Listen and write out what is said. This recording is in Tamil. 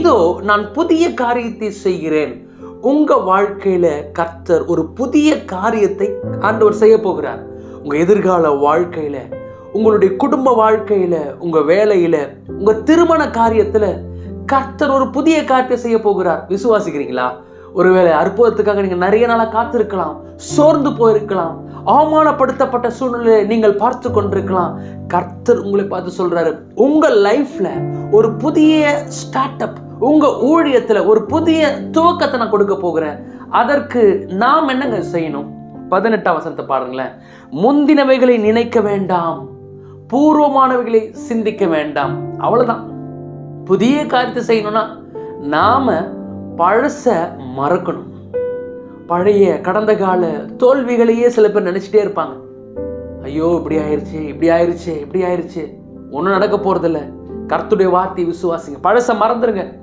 இதோ நான் புதிய காரியத்தை செய்கிறேன். உங்க வாழ்க்கையில கர்த்தர் ஒரு புதிய காரியத்தை ஆண்டவர் செய்ய போகிறார். உங்க எதிர்கால வாழ்க்கையில, உங்களுடைய குடும்ப வாழ்க்கையில, உங்க வேலையில, உங்க திருமண காரியத்துல கர்த்தர் ஒரு புதிய காரியத்தை செய்ய போகிறார். விசுவாசிக்கிறீங்களா? ஒருவேளை அற்புதத்துக்காக நீங்க நிறைய நாளா காத்திருக்கலாம், சோர்ந்து போயிருக்கலாம், அவமானப்படுத்தப்பட்ட சூழ்நிலையை நீங்கள் பார்த்து கொண்டிருக்கலாம். கர்த்தர் உங்களை பார்த்து சொல்றாரு, உங்க லைஃப்ல ஒரு புதிய ஸ்டார்ட் அப், உங்க ஊழியத்துல ஒரு புதிய துவக்கத்தை நான் கொடுக்க போகிறேன். அதற்கு நாம் என்னங்க செய்யணும்? 18ஆம் வசனத்தை பாருங்களேன். முந்தினவைகளை நினைக்க வேண்டாம், பூர்வமானவைகளை சிந்திக்க வேண்டாம். அவ்வளவுதான். புதிய காரியத்தை செய்யணும்னா நாம பழச மறக்கணும். பழைய கடந்த கால தோல்விகளையே சில பேர் நினைச்சிட்டே இருப்பாங்க. ஐயோ இப்படி ஆயிருச்சு, இப்படி ஆயிருச்சு, இப்படி ஆயிருச்சு. ஒன்றும் நடக்க போறதில்ல. கர்த்தருடைய வார்த்தையை விசுவாசிங்க. பழச மறந்துருங்க.